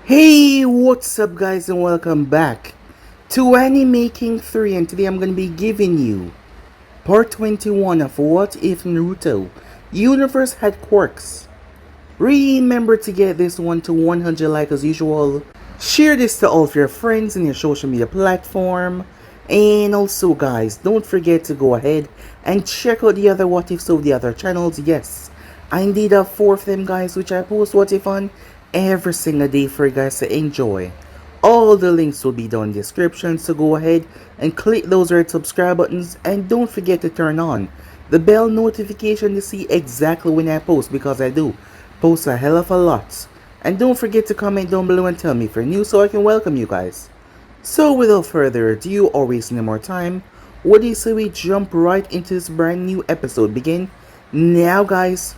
Hey, what's up guys and welcome back to Anime King 3, and today I'm going to be giving you part 21 of What If Naruto Universe Had Quirks. Remember to get this one to 100 likes as usual. Share this to all of your friends in your social media platform. And also guys, don't forget to go ahead and check out the other What Ifs of the other channels. Yes, I indeed have 4 of them guys, which I post What If on every single day for you guys to enjoy. All the links will be down in the description, so go ahead and click those red subscribe buttons, and don't forget to turn on the bell notification to see exactly when I post, because I do post a hell of a lot. And don't forget to comment down below and tell me if you're new so I can welcome you guys. So without further ado or wasting any more time, what do you say we jump right into this brand new episode? Begin now guys.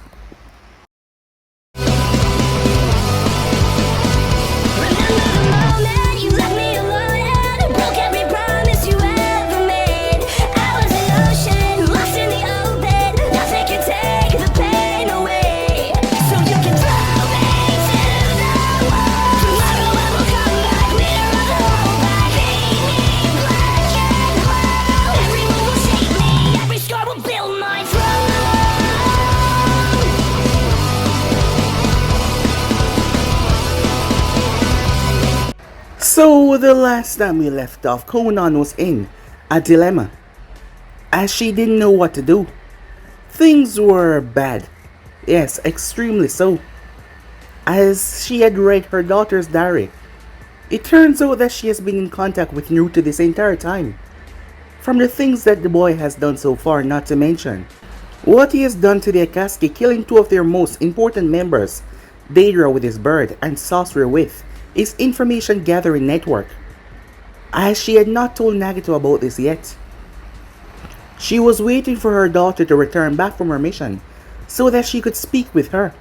So the last time we left off, Conan was in a dilemma, as she didn't know what to do. Things were bad, yes, extremely so, as she had read her daughter's diary. It turns out that she has been in contact with Naruto this entire time. From the things that the boy has done so far, not to mention what he has done to the Akatsuki, killing 2 of their most important members, Deidara with his bird and Sorcerer with his information gathering network, as she had not told Nagato about this yet. She was waiting for her daughter to return back from her mission so that she could speak with her.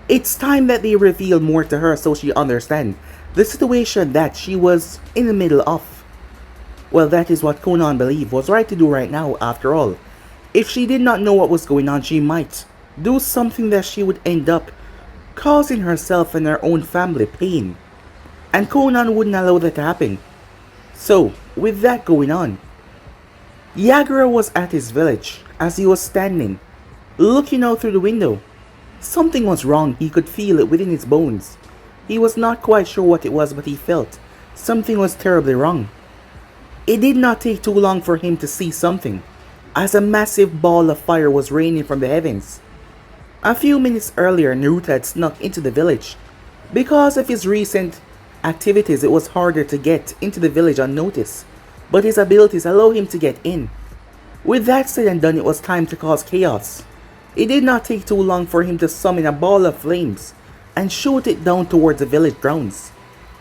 It's time that they reveal more to her so she understands the situation that she was in the middle of. Well, that is what Conan believed was right to do right now. After all, if she did not know what was going on, she might do something that she would end up causing herself and her own family pain, and Conan wouldn't allow that to happen. So, with that going on, Yagura was at his village as he was standing, looking out through the window. Something was wrong, he could feel it within his bones. He was not quite sure what it was, but he felt something was terribly wrong. It did not take too long for him to see something, as a massive ball of fire was raining from the heavens. A few minutes earlier, Naruto had snuck into the village. Because of his recent activities, it was harder to get into the village unnoticed, but his abilities allow him to get in. With that said and done, it was time to cause chaos. It did not take too long for him to summon a ball of flames and shoot it down towards the village grounds.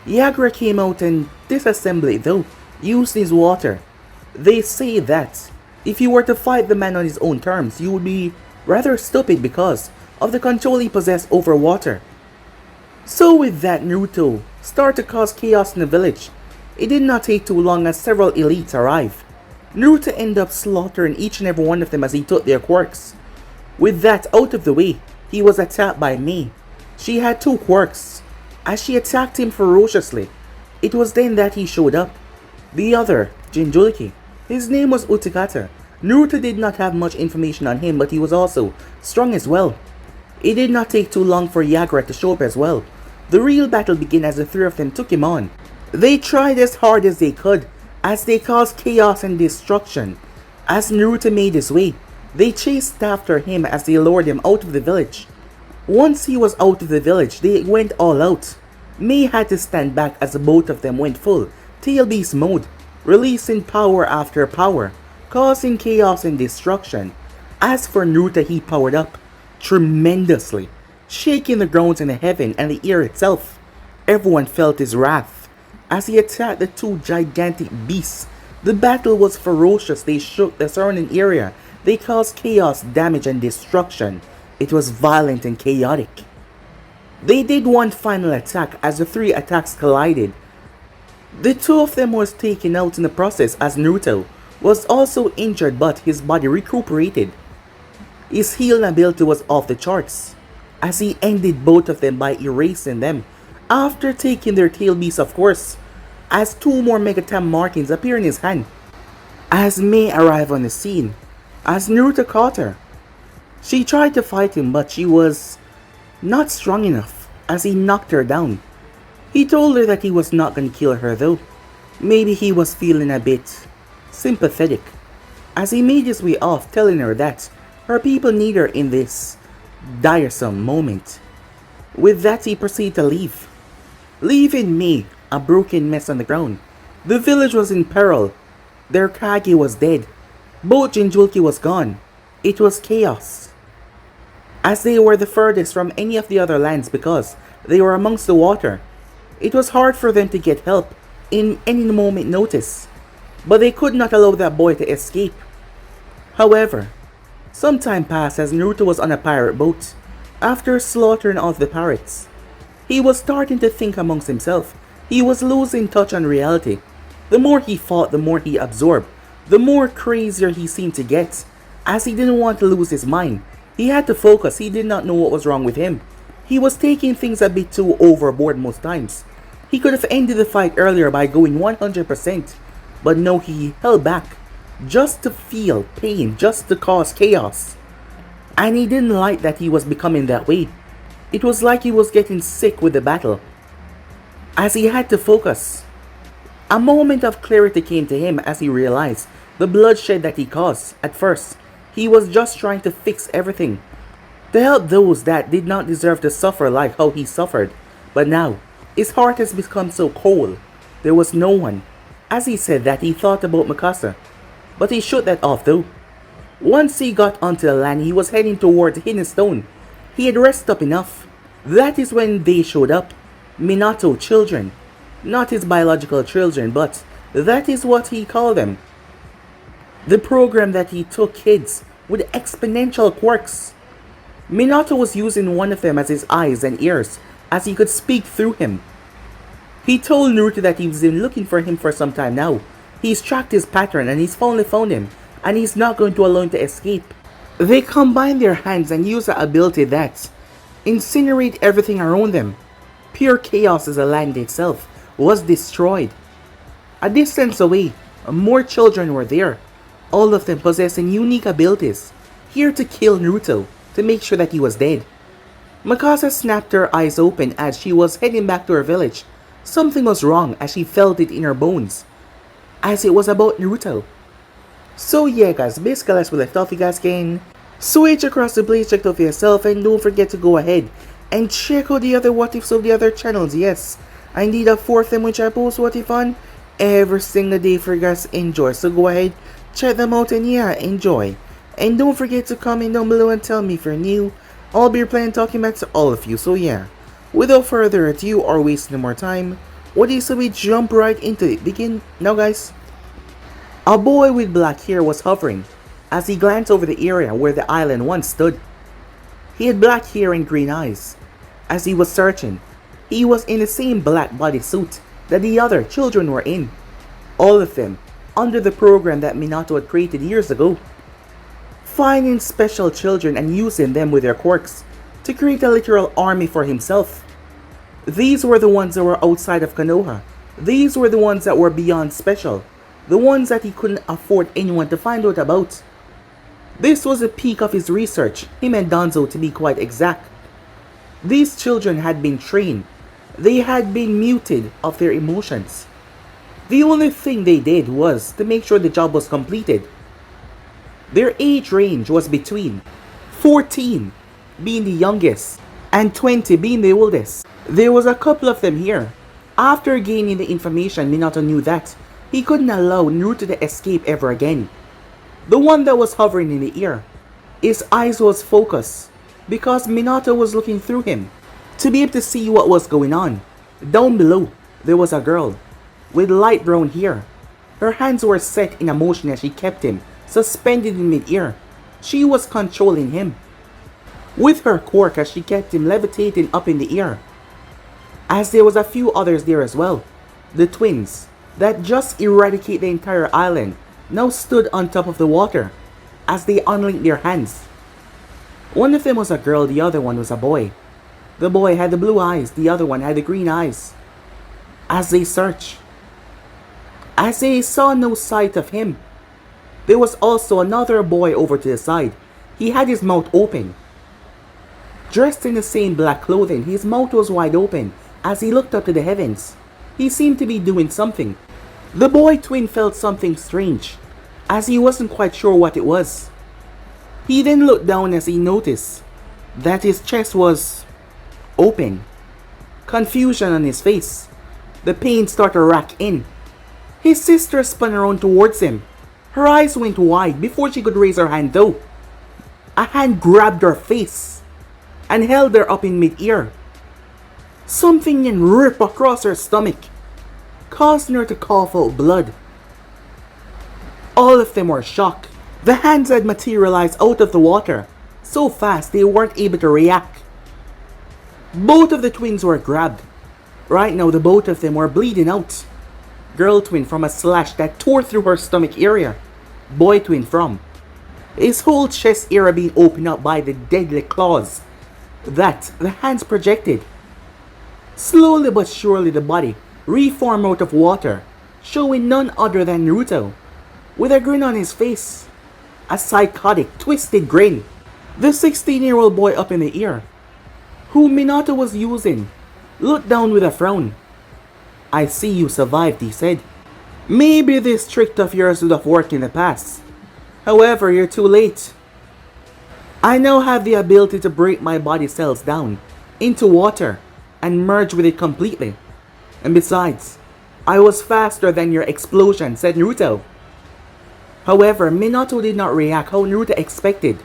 Yagura came out and disassembled it though, using his water. They say that if you were to fight the man on his own terms, you would be rather stupid because of the control he possessed over water. So with that, Naruto started to cause chaos in the village. It did not take too long as several elites arrived. Naruto ended up slaughtering each and every one of them as he took their quirks. With that out of the way, he was attacked by Mei. She had 2 quirks, as she attacked him ferociously. It was then that he showed up. The other, Jinchuriki, his name was Utakata. Naruto did not have much information on him, but he was also strong as well. It did not take too long for Yagura to show up as well. The real battle began as the 3 of them took him on. They tried as hard as they could, as they caused chaos and destruction. As Naruto made his way, they chased after him as they lured him out of the village. Once he was out of the village, they went all out. Mei had to stand back as both of them went full tail beast mode, releasing power after power, causing chaos and destruction. As for Naruto, he powered up tremendously, shaking the grounds in the heaven and the air itself. Everyone felt his wrath as he attacked the 2 gigantic beasts. The battle was ferocious. They shook the surrounding area. They caused chaos, damage, and destruction. It was violent and chaotic. They did one final attack as the 3 attacks collided. The 2 of them was taken out in the process, as Naruto was also injured, but his body recuperated. His healing ability was off the charts, as he ended both of them by erasing them After taking their tail beasts, of course, as two more Megatam markings appear in his hand. As Mei arrived on the scene, as Naruto caught her, she tried to fight him, but she was not strong enough as he knocked her down. He told her that he was not going to kill her though. Maybe he was feeling a bit sympathetic as he made his way off, telling her that her people need her in this tiresome moment. With that, he proceeded to leave, leaving me a broken mess on the ground. The village was in peril. Their Kage was dead. Both Jinchuriki was gone. It was chaos, as they were the furthest from any of the other lands because they were amongst the water. It was hard for them to get help in any moment notice, but they could not allow that boy to escape. However, some time passed as Naruto was on a pirate boat. After slaughtering all the pirates, he was starting to think amongst himself. He was losing touch on reality. The more he fought, the more he absorbed, the more crazier he seemed to get, as he didn't want to lose his mind. He had to focus. He did not know what was wrong with him. He was taking things a bit too overboard most times. He could have ended the fight earlier by going 100%, but no, he held back just to feel pain, just to cause chaos. And he didn't like that he was becoming that way. It was like he was getting sick with the battle, as he had to focus. A moment of clarity came to him as he realized the bloodshed that he caused. At first, he was just trying to fix everything to help those that did not deserve to suffer like how he suffered. But now, his heart has become so cold. There was no one. As he said that, he thought about Mikasa, but he shook that off though. Once he got onto the land, he was heading towards Hidden Stone. He had rested up enough. That is when they showed up. Minato children. Not his biological children, but that is what he called them. The program that he took kids with exponential quirks. Minato was using one of them as his eyes and ears, as he could speak through him. He told Naruto that he's been looking for him for some time now. He's tracked his pattern and he's finally found him, and he's not going to allow him to escape. They combined their hands and used an ability that incinerate everything around them. Pure chaos as the land itself was destroyed. A distance away, more children were there, all of them possessing unique abilities, here to kill Naruto, to make sure that he was dead. Mikasa snapped her eyes open as she was heading back to her village. Something was wrong as she felt it in her bones, as it was about Naruto. So yeah guys, basically as we left off, you guys can switch across the place, check it out for yourself, and don't forget to go ahead and check out the other what ifs of the other channels. Yes, I need a fourth in which I post what if on every single day for you guys to enjoy. So go ahead, check them out, and yeah, enjoy. And don't forget to comment down below and tell me if you're new. I'll be replying talking back to all of you. So yeah, without further ado or wasting more time, what do you say we jump right into it? Begin now guys. A boy with black hair was hovering as he glanced over the area where the island once stood. He had black hair and green eyes. As he was searching, he was in the same black bodysuit that the other children were in. All of them under the program that Minato had created years ago. Finding special children and using them with their quirks to create a literal army for himself. These were the ones that were outside of Konoha. These were the ones that were beyond special. The ones that he couldn't afford anyone to find out about. This was the peak of his research, him and Danzo to be quite exact. These children had been trained. They had been muted of their emotions. The only thing they did was to make sure the job was completed. Their age range was between 14 being the youngest and 20 being the oldest. There was a couple of them here. After gaining the information, Minato knew that he couldn't allow Naruto to escape ever again. The one that was hovering in the air, his eyes was focused because Minato was looking through him to be able to see what was going on. Down below, there was a girl with light brown hair. Her hands were set in a motion as she kept him suspended in mid-air. She was controlling him with her quirk as she kept him levitating up in the air. As there was a few others there as well. The twins that just eradicate the entire island now stood on top of the water as they unlinked their hands. One of them was a girl, the other one was a boy. The boy had the blue eyes, the other one had the green eyes. As they searched, as they saw no sight of him, there was also another boy over to the side. He had his mouth open. Dressed in the same black clothing, his mouth was wide open as he looked up to the heavens. He seemed to be doing something. The boy twin felt something strange, as he wasn't quite sure what it was. He then looked down as he noticed that his chest was open. Confusion on his face. The pain started to rack in. His sister spun around towards him. Her eyes went wide before she could raise her hand though. A hand grabbed her face and held her up in mid-air. Something then ripped across her stomach, causing her to cough out blood. All of them were shocked. The hands had materialized out of the water so fast they weren't able to react. Both of the twins were grabbed. Right now the both of them were bleeding out. Girl twin from a slash that tore through her stomach area. Boy twin from his whole chest area being opened up by the deadly claws that the hands projected. Slowly but surely the body reformed out of water, showing none other than Naruto, with a grin on his face. A psychotic, twisted grin. The 16-year-old boy up in the air, who Minato was using, looked down with a frown. "I see you survived," he said. "Maybe this trick of yours would have worked in the past. However, you're too late. I now have the ability to break my body cells down into water and merge with it completely. And besides, I was faster than your explosion," said Naruto. However, Minato did not react how Naruto expected,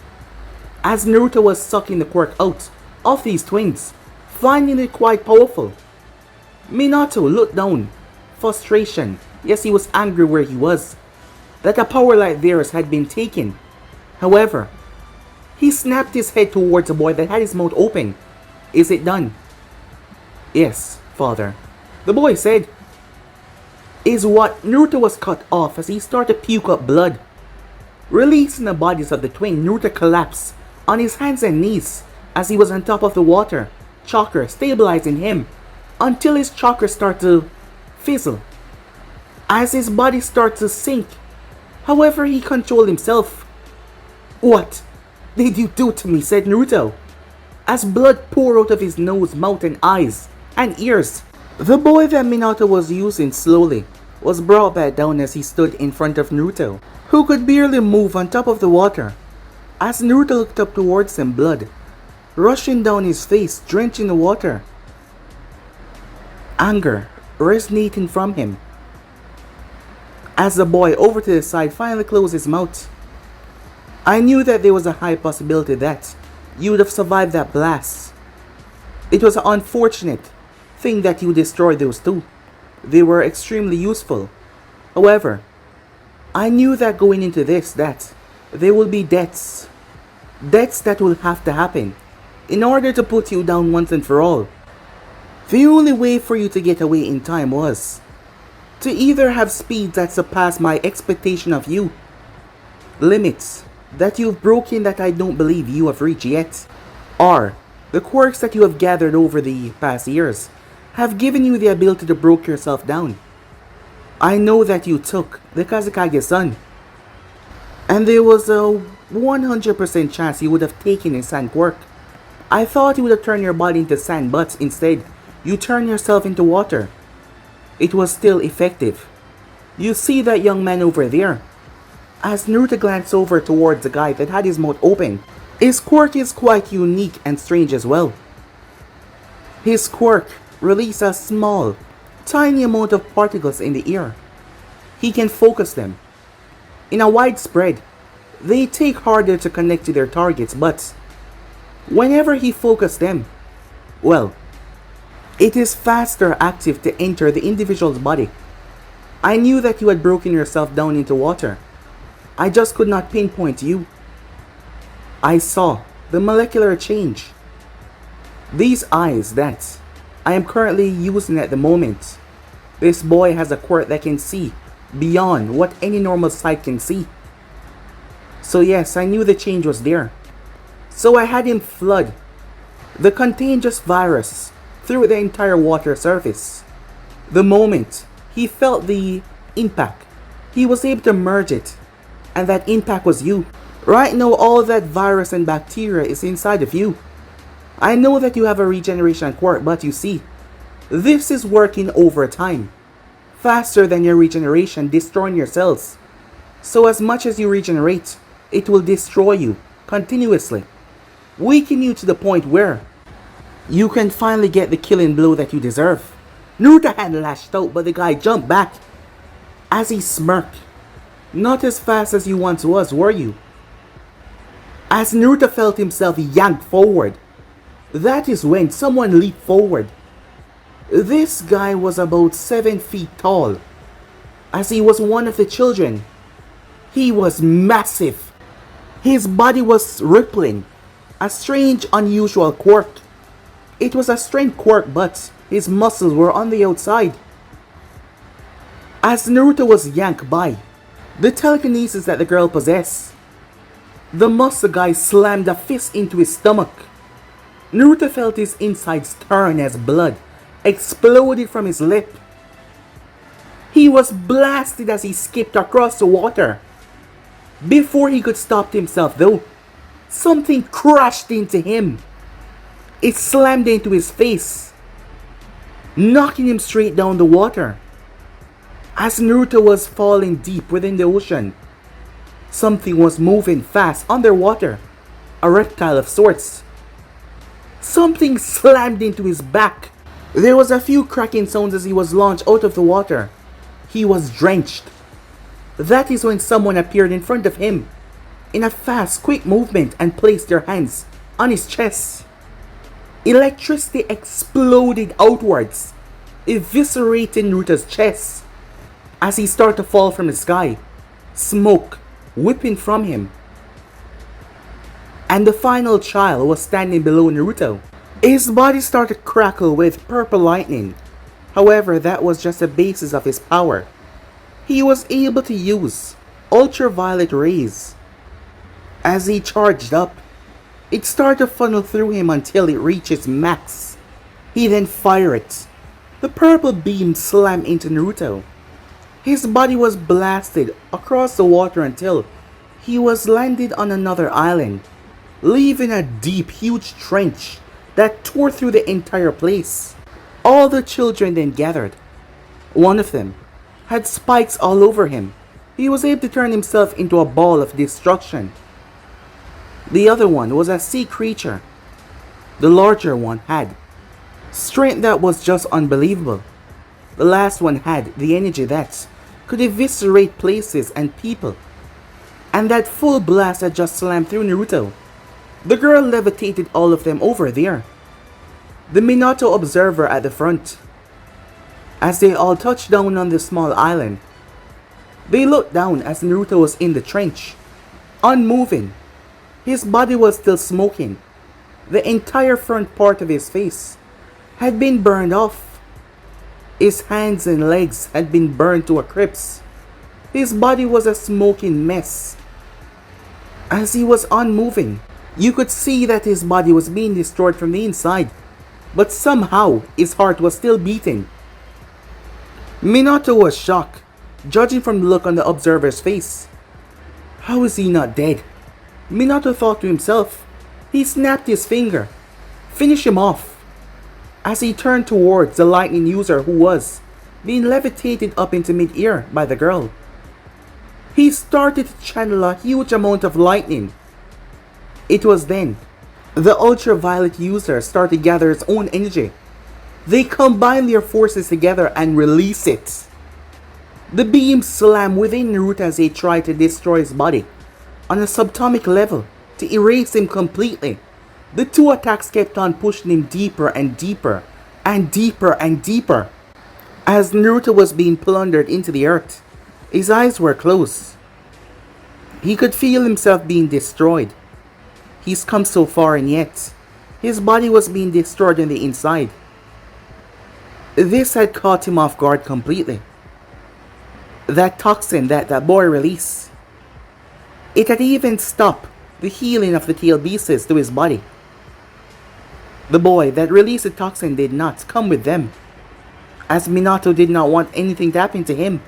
as Naruto was sucking the quirk out of these twins, finding it quite powerful. Minato looked down. Frustration. Yes, he was angry where he was, that a power like theirs had been taken. However, he snapped his head towards the boy that had his mouth open. "Is it done?" "Yes, father," the boy said. Is what Naruto was cut off as he started to puke up blood. Releasing the bodies of the twin, Naruto collapsed on his hands and knees as he was on top of the water, chakra stabilizing him until his chakra started to fizzle as his body started to sink. However, he controlled himself. "What did you do to me?" said Naruto, as blood poured out of his nose, mouth and eyes and ears. The boy that Minato was using slowly was brought back down as he stood in front of Naruto, who could barely move on top of the water. As Naruto looked up towards him, blood rushing down his face, drenching the water. Anger resonating from him. As the boy over to the side finally closed his mouth. "I knew that there was a high possibility that you would have survived that blast. It was an unfortunate thing that you destroyed those two. They were extremely useful. However, I knew that going into this that there will be deaths. Deaths that will have to happen in order to put you down once and for all. The only way for you to get away in time was to either have speeds that surpass my expectation of you, limits that you've broken that I don't believe you have reached yet, or the quirks that you have gathered over the past years have given you the ability to break yourself down. I know that you took the Kazekage-san, and there was a 100% chance you would have taken his sand quirk. I thought you would have turned your body into sand, but instead, you turned yourself into water. It was still effective. You see that young man over there?" As Naruto glanced over towards the guy that had his mouth open. His quirk is quite unique and strange as well. His quirk releases a small, tiny amount of particles in the air. He can focus them. In a widespread, they take harder to connect to their targets, but whenever he focused them, well, it is faster active to enter the individual's body. I knew that you had broken yourself down into water. I just could not pinpoint you. I saw the molecular change. These eyes that I am currently using at the moment. This boy has a quirk that can see beyond what any normal sight can see. So yes, I knew the change was there. So I had him flood the contagious virus through the entire water surface. The moment he felt the impact, he was able to merge it, and that impact was you. Right now, all that virus and bacteria is inside of you. I know that you have a regeneration quirk, but you see, this is working over time, faster than your regeneration, destroying your cells. So as much as you regenerate, it will destroy you continuously, weaken you to the point where you can finally get the killing blow that you deserve. Naruto had lashed out, but the guy jumped back as he smirked. Not as fast as you once was, were you? As Naruto felt himself yanked forward, that is when someone leaped forward. This guy was about 7 feet tall, as he was one of the children. He was massive. His body was rippling, a strange, unusual quirk. It was a strength quirk, but his muscles were on the outside. As Naruto was yanked by the telekinesis that the girl possessed, the muscle guy slammed a fist into his stomach. Naruto felt his insides turn as blood exploded from his lip. He was blasted as he skipped across the water. Before he could stop himself though, something crashed into him. It slammed into his face, knocking him straight down the water. As Naruto was falling deep within the ocean, something was moving fast underwater, a reptile of sorts. Something slammed into his back. There was a few cracking sounds as he was launched out of the water. He was drenched. That is when someone appeared in front of him in a fast, quick movement and placed their hands on his chest. Electricity exploded outwards, eviscerating Naruto's chest as he started to fall from the sky, smoke whipping from him. And the final child was standing below Naruto. His body started to crackle with purple lightning. However, that was just the basis of his power. He was able to use ultraviolet rays. As he charged up, it started to funnel through him until it reached its max. He then fired it. The purple beam slammed into Naruto. His body was blasted across the water until he was landed on another island, leaving a deep, huge trench that tore through the entire place. All the children then gathered. One of them had spikes all over him. He was able to turn himself into a ball of destruction. The other one was a sea creature. The larger one had strength that was just unbelievable. The last one had the energy that could eviscerate places and people. And that full blast had just slammed through Naruto. The girl levitated all of them over there. The Minato observer at the front. As they all touched down on the small island, they looked down as Naruto was in the trench, unmoving. His body was still smoking. The entire front part of his face had been burned off. His hands and legs had been burned to a crisp. His body was a smoking mess. As he was unmoving, you could see that his body was being destroyed from the inside, but somehow his heart was still beating. Minato was shocked, judging from the look on the observer's face. How is he not dead? Minato thought to himself. He snapped his finger. Finish him off. As he turned towards the lightning user who was being levitated up into mid-air by the girl. He started to channel a huge amount of lightning. It was then the ultraviolet user started to gather its own energy. They combined their forces together and release it. The beam slammed within Naruto as they tried to destroy his body on a subatomic level to erase him completely. The two attacks kept on pushing him deeper and deeper and deeper and deeper. As Naruto was being plundered into the earth, his eyes were closed. He could feel himself being destroyed. He's come so far and yet his body was being destroyed on the inside. This had caught him off guard completely. That toxin that boy released, it had even stopped the healing of the tail pieces to his body. The boy that released the toxin did not come with them, as Minato did not want anything to happen to him.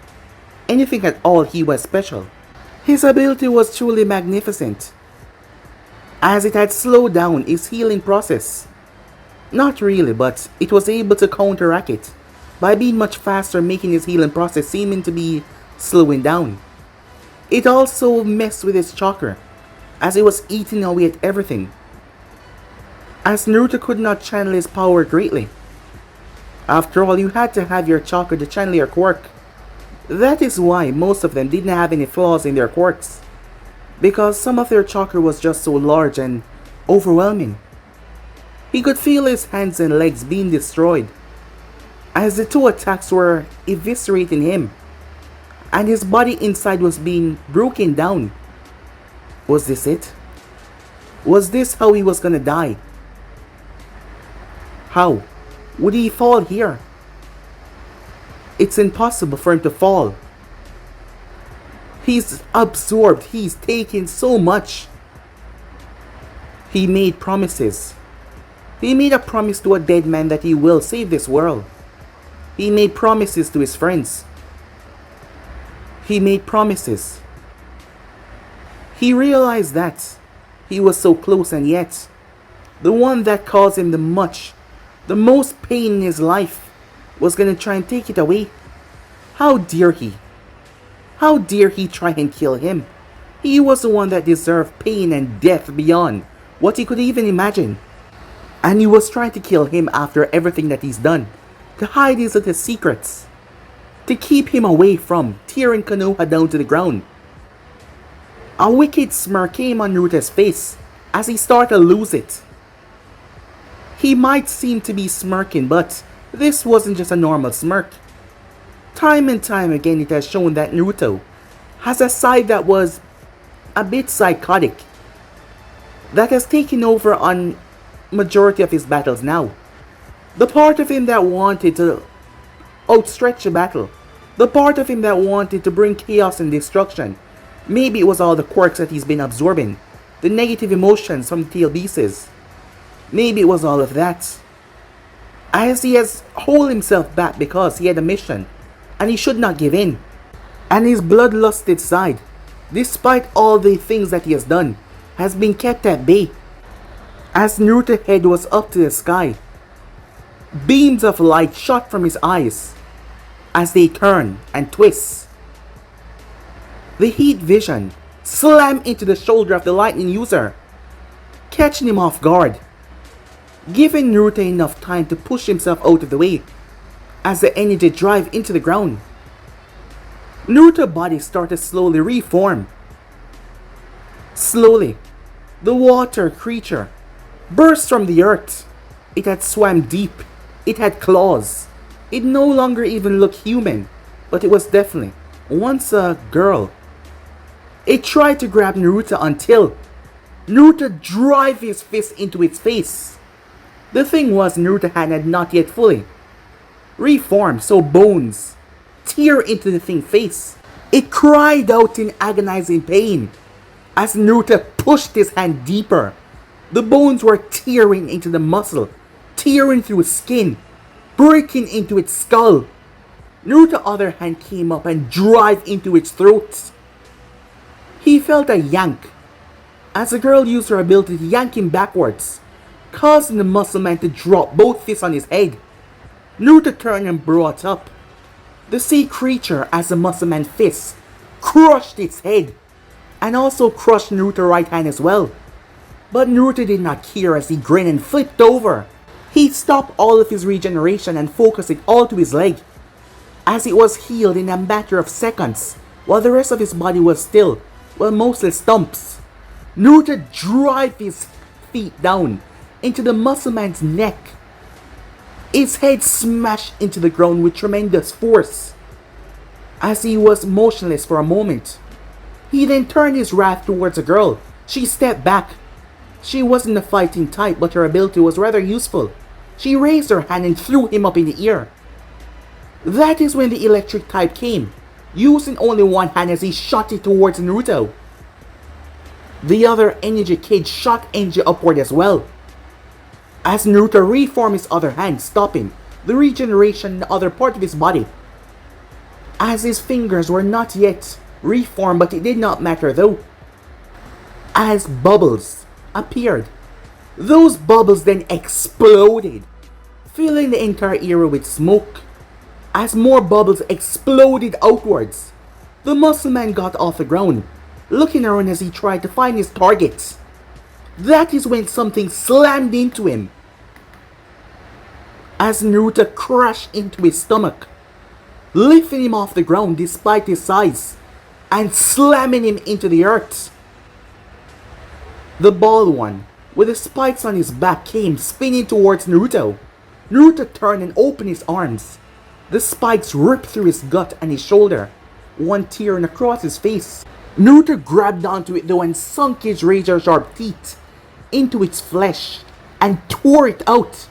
Anything at all, he was special. His ability was truly magnificent, as it had slowed down his healing process. Not really, but it was able to counteract it by being much faster, making his healing process seeming to be slowing down. It also messed with his chakra, as it was eating away at everything, as Naruto could not channel his power greatly. After all, you had to have your chakra to channel your quirk. That is why most of them didn't have any flaws in their quirks, because some of their chakra was just so large and overwhelming. He could feel his hands and legs being destroyed, as the two attacks were eviscerating him, and his body inside was being broken down. Was this it? Was this how he was gonna die? How would he fall here? It's impossible for him to fall. He's absorbed, he's taken so much. He made promises. He made a promise to a dead man that he will save this world. He made promises to his friends. He made promises. He realized that he was so close, and yet the one that caused him the most pain in his life was gonna try and take it away. How dare he? How dare he try and kill him? He was the one that deserved pain and death beyond what he could even imagine. And he was trying to kill him after everything that he's done, to hide his little secrets, to keep him away from tearing Konoha down to the ground. A wicked smirk came on Naruto's face as he started to lose it. He might seem to be smirking, but this wasn't just a normal smirk. Time and time again, it has shown that Naruto has a side that was a bit psychotic, that has taken over on majority of his battles now. The part of him that wanted to outstretch a battle, the part of him that wanted to bring chaos and destruction. Maybe it was all the quirks that he's been absorbing, the negative emotions from the tail beasts. Maybe it was all of that, as he has held himself back because he had a mission and he should not give in. And his bloodlusted side, despite all the things that he has done, has been kept at bay. As Naruto's head was up to the sky, beams of light shot from his eyes as they turn and twist. The heat vision slammed into the shoulder of the lightning user, catching him off guard, giving Naruto enough time to push himself out of the way as the energy drive into the ground. Naruto's body started slowly reform. Slowly, the water creature burst from the earth. It had swam deep. It had claws. It no longer even looked human, but it was definitely once a girl. It tried to grab Naruto until Naruto drive his fist into its face. The thing was, Naruto's hand had not yet fully reformed, so bones tear into the thing's face. It cried out in agonizing pain as Naruto pushed his hand deeper. The bones were tearing into the muscle, tearing through its skin, breaking into its skull. Naruto's other hand came up and drive into its throat. He felt a yank as the girl used her ability to yank him backwards, causing the muscle man to drop both fists on his head. Naruto turned and brought up. The sea creature, as the muscle man's fist crushed its head and also crushed Naruto's right hand as well. But Naruto did not care as he grinned and flipped over. He stopped all of his regeneration and focused it all to his leg, as it was healed in a matter of seconds, while the rest of his body was still, well, mostly stumps. Naruto drive his feet down into the muscle man's neck. His head smashed into the ground with tremendous force, as he was motionless for a moment. He then turned his wrath towards the girl. She stepped back. She wasn't a fighting type, but her ability was rather useful. She raised her hand and threw him up in the air. That is when the electric type came, using only one hand as he shot it towards Naruto. The other energy cage shot energy upward as well. as Naruto reformed his other hand, stopping the regeneration in the other part of his body. As his fingers were not yet reformed, but it did not matter though. As bubbles appeared, those bubbles then exploded, filling the entire area with smoke. As more bubbles exploded outwards, the muscle man got off the ground, looking around as he tried to find his target. That is when something slammed into him, as Naruto crashed into his stomach, lifting him off the ground despite his size, and slamming him into the earth. The bald one, with the spikes on his back, came spinning towards Naruto. Naruto turned and opened his arms. The spikes ripped through his gut and his shoulder, one tearing across his face. Naruto grabbed onto it though and sunk his razor-sharp teeth into its flesh and tore it out.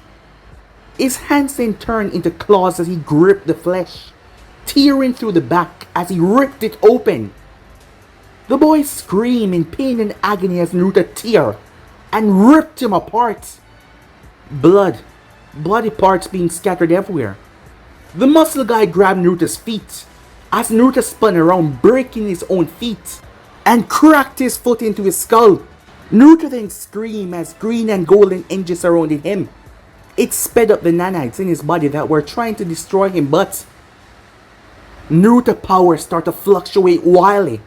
His hands then turned into claws as he gripped the flesh, tearing through the back as he ripped it open. The boy screamed in pain and agony as Naruto tear and ripped him apart. Bloody parts being scattered everywhere. The muscle guy grabbed Naruto's feet as Naruto spun around, breaking his own feet, and cracked his foot into his skull. Naruto then screamed as green and golden engines surrounded him. It sped up the nanites in his body that were trying to destroy him, but Naruto's power started to fluctuate wildly.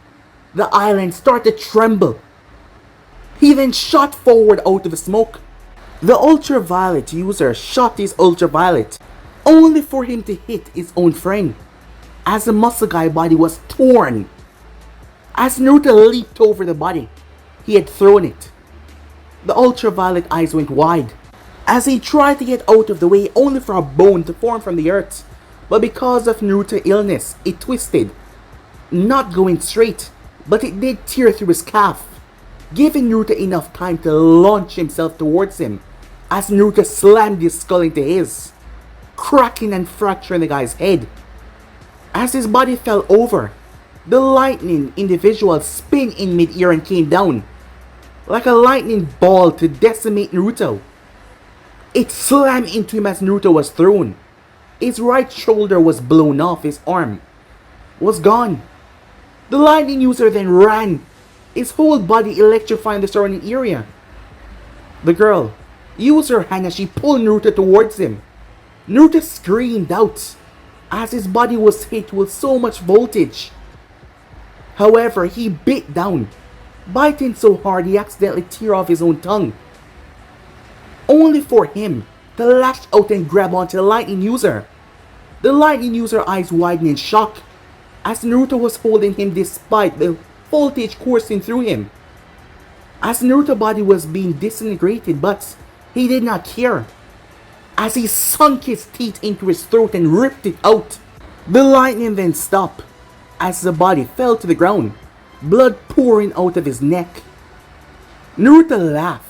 The island started to tremble. He then shot forward out of the smoke. The ultraviolet user shot his ultraviolet, only for him to hit his own friend, as the muscle guy body was torn. As Naruto leaped over the body he had thrown it, the ultraviolet eyes went wide as he tried to get out of the way, only for a bone to form from the earth. But because of Naruto's illness, it twisted, not going straight, but it did tear through his calf, giving Naruto enough time to launch himself towards him as Naruto slammed his skull into his, cracking and fracturing the guy's head. As his body fell over, the lightning individual spun in mid-air and came down like a lightning ball to decimate Naruto. It slammed into him as Naruto was thrown. His right shoulder was blown off, his arm was gone. The lightning user then ran, his whole body electrifying the surrounding area. The girl used her hand as she pulled Naruto towards him. Naruto screamed out as his body was hit with so much voltage. However, he bit down, biting so hard he accidentally tear off his own tongue, only for him to lash out and grab onto the lightning user. The lightning user eyes widened in shock as Naruto was holding him despite the voltage coursing through him. As Naruto's body was being disintegrated, but he did not care as he sunk his teeth into his throat and ripped it out. The lightning then stopped as the body fell to the ground, blood pouring out of his neck. Naruto laughed.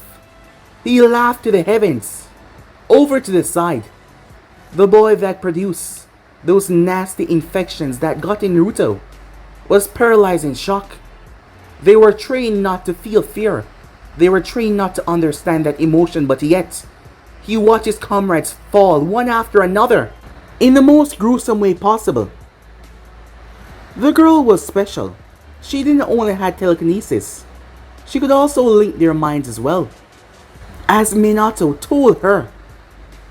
He laughed to the heavens. Over to the side, the boy that produced those nasty infections that got in Naruto was paralyzed in shock. They were trained not to feel fear. They were trained not to understand that emotion, but yet he watched his comrades fall one after another in the most gruesome way possible. The girl was special. She didn't only have telekinesis, she could also link their minds as well. As Minato told her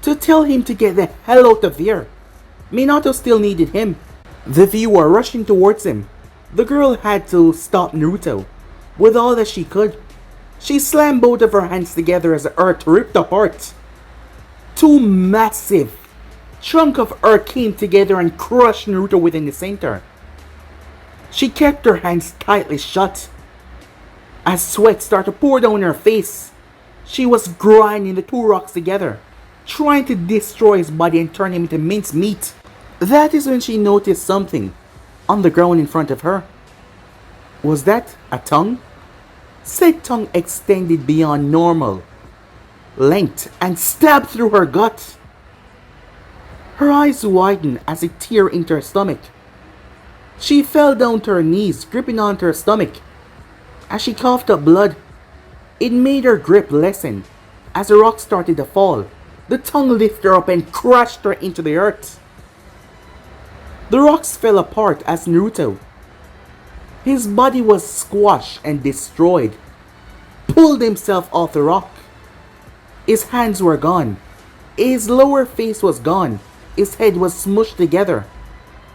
to tell him to get the hell out of there, Minato still needed him. The viewer rushing towards him, the girl had to stop Naruto with all that she could. She slammed both of her hands together as the earth ripped apart. Two massive chunks of earth came together and crushed Naruto within the center. She kept her hands tightly shut as sweat started to pour down her face. She was grinding the two rocks together, trying to destroy his body and turn him into minced meat. That is when she noticed something on the ground in front of her. Was that a tongue? Said tongue extended beyond normal length and stabbed through her gut. Her eyes widened as it tear into her stomach. She fell down to her knees, gripping onto her stomach. As she coughed up blood, it made her grip lessen As the rock started to fall, the tongue lifted her up and crushed her into the earth. The rocks fell apart as Naruto. His body was squashed and destroyed. Pulled himself off the rock. His hands were gone. His lower face was gone. His head was smushed together.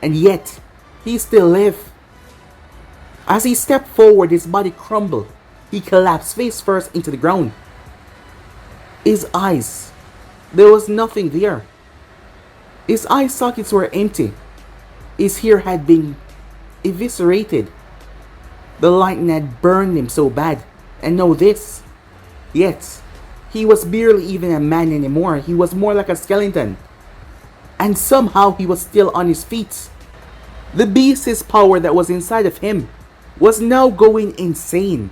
And yet, he still lived. As he stepped forward, his body crumbled. He collapsed face first into the ground. His eyes, there was nothing there. His eye sockets were empty. His hair had been eviscerated. The lightning had burned him so bad. And now this. Yet, he was barely even a man anymore. He was more like a skeleton. And somehow he was still on his feet. The beast's power that was inside of him was now going insane.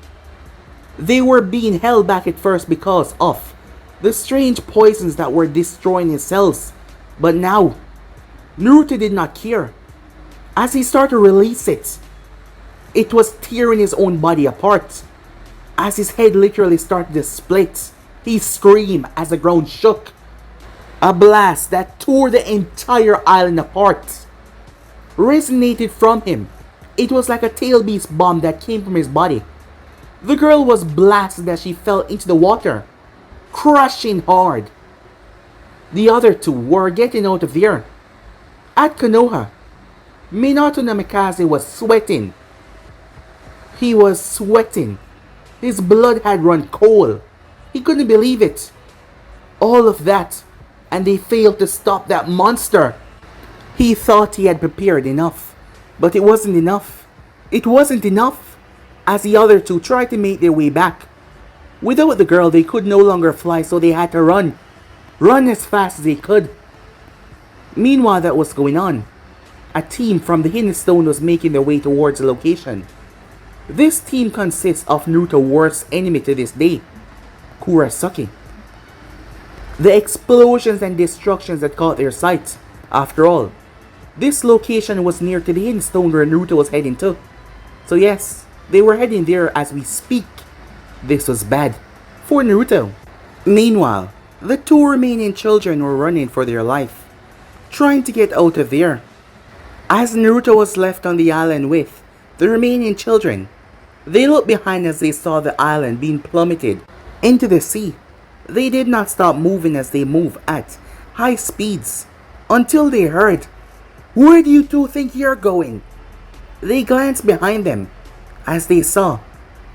They were being held back at first because of the strange poisons that were destroying his cells. But now, Naruto did not care. As he started to release it, it was tearing his own body apart. As his head literally started to split, he screamed as the ground shook. A blast that tore the entire island apart resonated from him. It was like a tail beast bomb that came from his body. The girl was blasted as she fell into the water, crushing hard. The other two were getting out of there. At Konoha, Minato Namikaze was sweating. He was sweating. His blood had run cold. He couldn't believe it. All of that, and they failed to stop that monster. He thought he had prepared enough, but it wasn't enough. It wasn't enough. As the other two tried to make their way back. Without the girl, they could no longer fly, so they had to run. Run as fast as they could. Meanwhile, that was going on. A team from the Hidden Stone was making their way towards the location. This team consists of Naruto's worst enemy to this day, Kurosaki. The explosions and destructions that caught their sight. After all, this location was near to the Hidden Stone where Naruto was heading to. So yes, they were heading there as we speak. This was bad for Naruto. Meanwhile, the two remaining children were running for their life, trying to get out of there. As Naruto was left on the island with the remaining children, they looked behind as they saw the island being plummeted into the sea. They did not stop moving as they moved at high speeds until they heard, "Where do you two think you're going?" They glanced behind them as they saw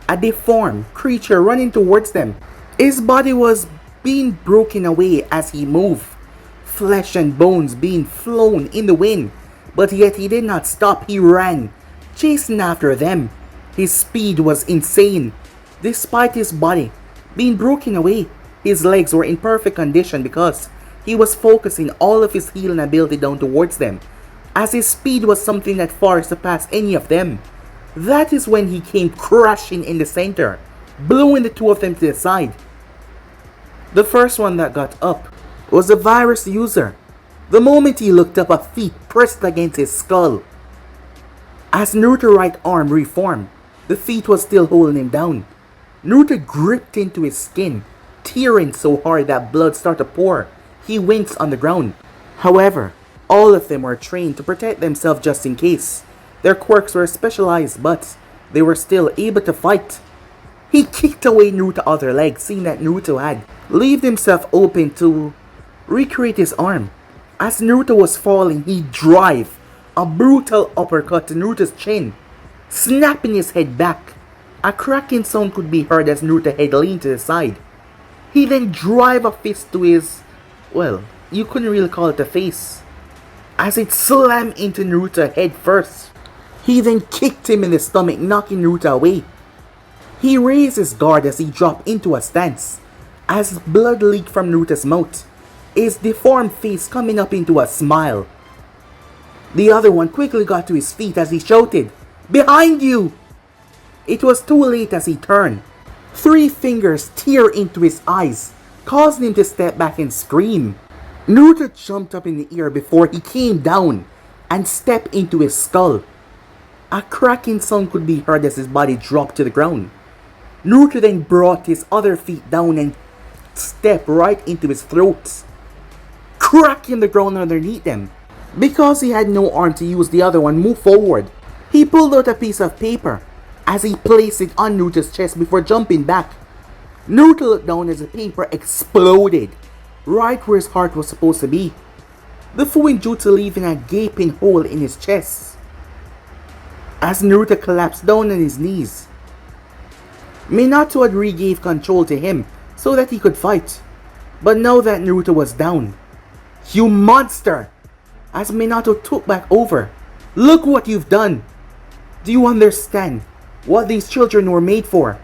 a deformed creature running towards them. His body was being broken away as he moved, flesh and bones being flown in the wind. But yet he did not stop. He ran, chasing after them. His speed was insane. Despite his body being broken away, his legs were in perfect condition because he was focusing all of his healing ability down towards them, as his speed was something that far surpassed any of them. That is when he came crashing in the center, blowing the two of them to the side. The first one that got up was the virus user. The moment he looked up, a feet pressed against his skull. As Naruto's right arm reformed, the feet was still holding him down. Naruto gripped into his skin, tearing so hard that blood started to pour. He winced on the ground. However, all of them were trained to protect themselves just in case. Their quirks were specialized, but they were still able to fight. He kicked away Naruto's other leg, seeing that Naruto had left himself open to recreate his arm. As Naruto was falling, he drove a brutal uppercut to Naruto's chin, snapping his head back. A cracking sound could be heard as Naruto's head leaned to the side. He then drove a fist to his, well, you couldn't really call it a face, as it slammed into Naruto's head first. He then kicked him in the stomach, knocking Naruto away. He raised his guard as he dropped into a stance, as blood leaked from Naruto's mouth, his deformed face coming up into a smile. The other one quickly got to his feet as he shouted, "Behind you!" It was too late as he turned. 3 fingers tear into his eyes, causing him to step back and scream. Naruto jumped up in the air before he came down and stepped into his skull. A cracking sound could be heard as his body dropped to the ground. Naruto then brought his other feet down and stepped right into his throat, cracking the ground underneath them. Because he had no arm to use, the other one moved forward. He pulled out a piece of paper as he placed it on Naruto's chest before jumping back. Naruto looked down as the paper exploded right where his heart was supposed to be, the full jutsu leaving a gaping hole in his chest. As Naruto collapsed down on his knees, Minato had regained control to him so that he could fight. But now that Naruto was down, "You monster!" as Minato took back over. "Look what you've done! Do you understand what these children were made for?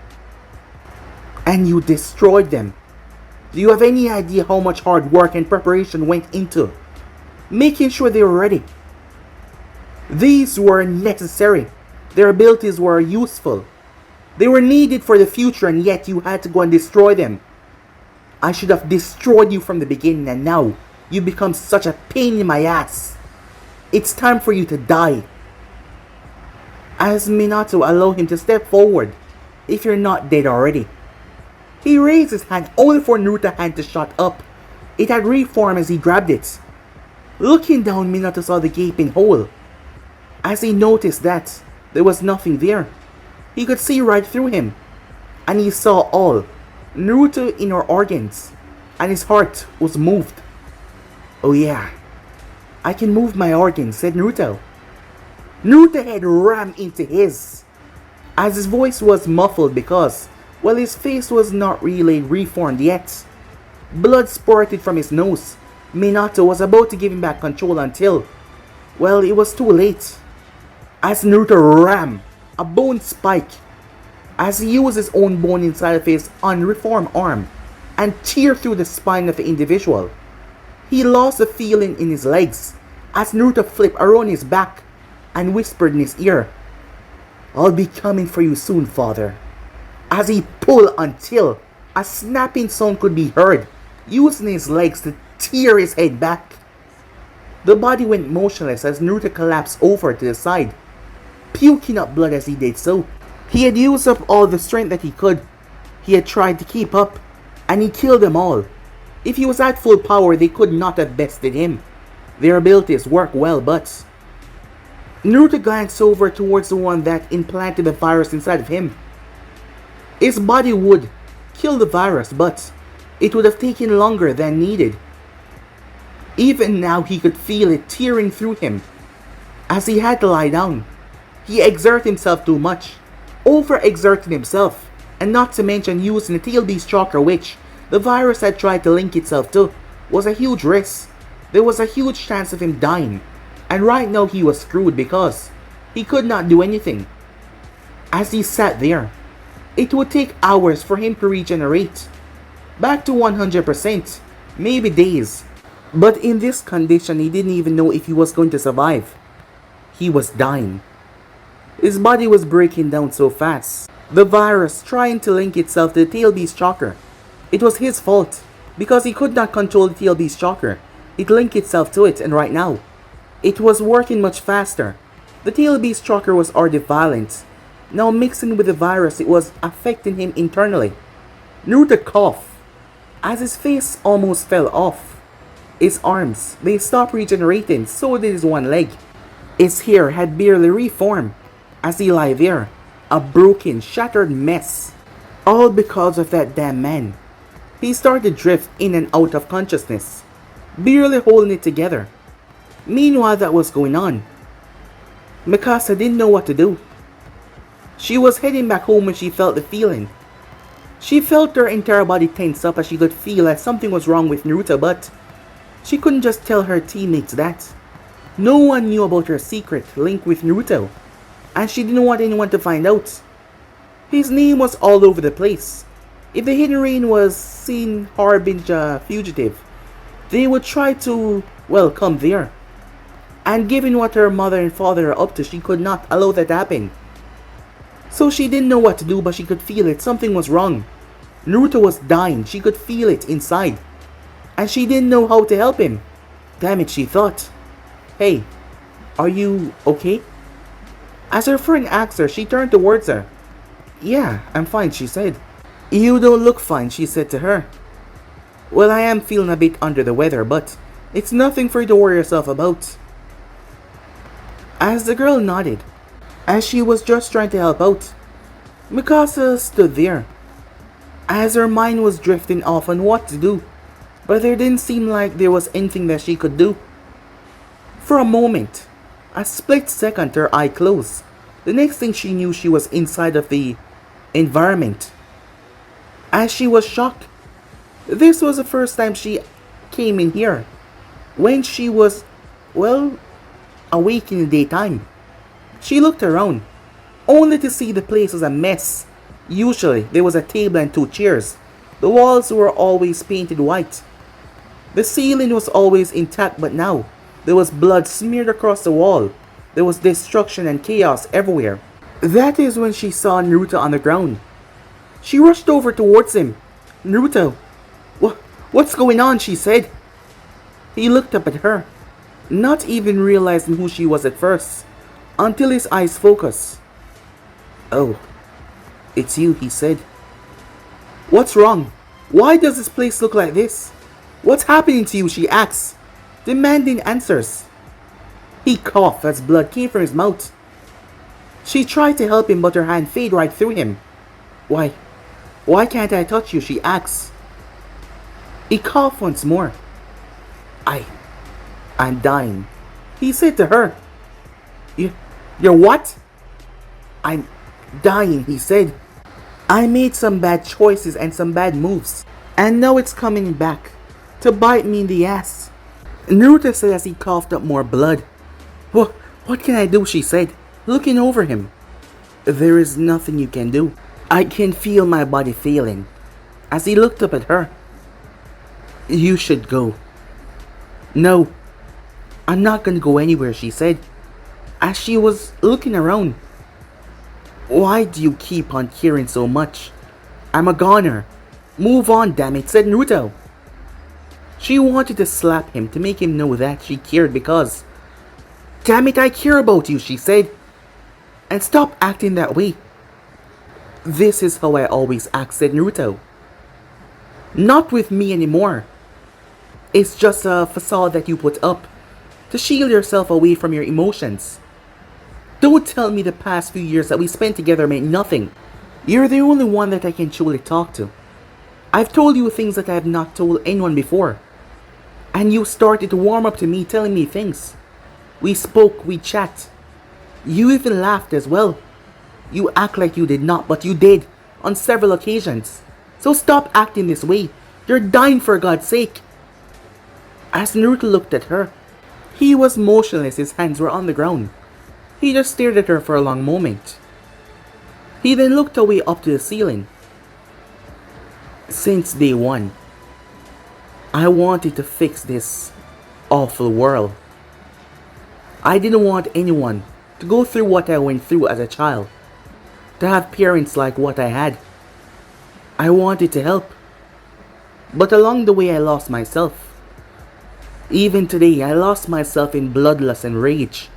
And you destroyed them. Do you have any idea how much hard work and preparation went into making sure they were ready? These were necessary. Their abilities were useful. They were needed for the future, and yet you had to go and destroy them. I should have destroyed you from the beginning, and now you become such a pain in my ass. It's time for you to die." As Minato allowed him to step forward, "If you're not dead already." He raised his hand only for Naruto's hand to shot up. It had reformed as he grabbed it. Looking down, Minato saw the gaping hole. As he noticed that there was nothing there, he could see right through him, and he saw all Naruto's inner organs, and his heart was moved. "Oh yeah, I can move my organs," said Naruto. Naruto's head rammed into his, as his voice was muffled because, well, his face was not really reformed yet. Blood spurted from his nose. Minato was about to give him back control until, well, it was too late. As Naruto rammed a bone spike, as he used his own bone inside of his unreformed arm and tear through the spine of the individual. He lost the feeling in his legs as Naruto flipped around his back and whispered in his ear, "I'll be coming for you soon, father." As he pulled until a snapping sound could be heard, using his legs to tear his head back. The body went motionless as Naruto collapsed over to the side, puking up blood as he did so. He had used up all the strength that he could. He had tried to keep up, and he killed them all. If he was at full power, they could not have bested him. Their abilities work well, but... Naruto glanced over towards the one that implanted the virus inside of him. His body would kill the virus, but it would have taken longer than needed. Even now, he could feel it tearing through him. As he had to lie down, he exerted himself too much, overexerted himself, and not to mention using the tail beast chakra, which the virus had tried to link itself to, was a huge risk. There was a huge chance of him dying, and right now he was screwed because he could not do anything. As he sat there, it would take hours for him to regenerate back to 100%, maybe days. But in this condition, he didn't even know if he was going to survive. He was dying. His body was breaking down so fast. The virus trying to link itself to the tail beast chakra. It was his fault because he could not control the tail beast chakra. It linked itself to it, and right now, it was working much faster. The tail beast chakra was already violent. Now mixing with the virus, it was affecting him internally. Naruto coughed as his face almost fell off. His arms, they stopped regenerating, so did his one leg. His hair had barely reformed as he lay there, a broken, shattered mess. All because of that damn man. He started to drift in and out of consciousness, barely holding it together. Meanwhile, that was going on. Mikasa didn't know what to do. She was heading back home when she felt the feeling. She felt her entire body tense up as she could feel that something was wrong with Naruto, but she couldn't just tell her teammates that. No one knew about her secret link with Naruto, and she didn't want anyone to find out. His name was all over the place. If the Hidden Rain was seen harbinger a fugitive, they would try to, well, come there. And given what her mother and father are up to, she could not allow that to happen. So she didn't know what to do, but she could feel it. Something was wrong. Naruto was dying. She could feel it inside. And she didn't know how to help him. Damn it, she thought. "Hey, are you okay?" As her friend asked her, she turned towards her. "Yeah, I'm fine," she said. "You don't look fine," she said to her. Well, I am feeling a bit under the weather, but it's nothing for you to worry yourself about. As the girl nodded, as she was just trying to help out, Mikasa stood there, as her mind was drifting off on what to do, but there didn't seem like there was anything that she could do. For a moment, a split second, her eye closed. The next thing she knew, she was inside of the environment. As she was shocked, this was the first time she came in here, when she was, well, awake in the daytime. She looked around, only to see the place was a mess. Usually, there was a table and 2 chairs. The walls were always painted white. The ceiling was always intact, but now, there was blood smeared across the wall. There was destruction and chaos everywhere. That is when she saw Naruto on the ground. She rushed over towards him. "Naruto, what's going on?" she said. He looked up at her, not even realizing who she was at first, until his eyes focused. "Oh, it's you," he said. "What's wrong? Why does this place look like this? What's happening to you?" she asked, demanding answers. He coughed as blood came from his mouth. She tried to help him, but her hand faded right through him. Why can't I touch you?" she asked. He coughed once more. I'm dying," he said to her. You're what?" "I'm dying," he said. "I made some bad choices and some bad moves, and now it's coming back to bite me in the ass," Naruto said as he coughed up more blood. What can I do?" she said, looking over him. "There is nothing you can do. I can feel my body failing," as he looked up at her. "You should go." "No, I'm not gonna go anywhere," she said, as she was looking around. "Why do you keep on caring so much? I'm a goner. Move on, damn it," said Naruto. She wanted to slap him to make him know that she cared because, "Damn it, I care about you," she said. "And stop acting that way." "This is how I always act," said Naruto. "Not with me anymore. It's just a facade that you put up to shield yourself away from your emotions. Don't tell me the past few years that we spent together meant nothing. You're the only one that I can truly talk to. I've told you things that I have not told anyone before. And you started to warm up to me telling me things. We spoke, we chat. You even laughed as well. You act like you did not, but you did, on several occasions. So stop acting this way. You're dying for God's sake." As Naruto looked at her, he was motionless, his hands were on the ground. He just stared at her for a long moment. He then looked away up to the ceiling. "Since day one, I wanted to fix this awful world. I didn't want anyone to go through what I went through as a child, to have parents like what I had. I wanted to help. But along the way I lost myself. Even today I lost myself in bloodlust and rage.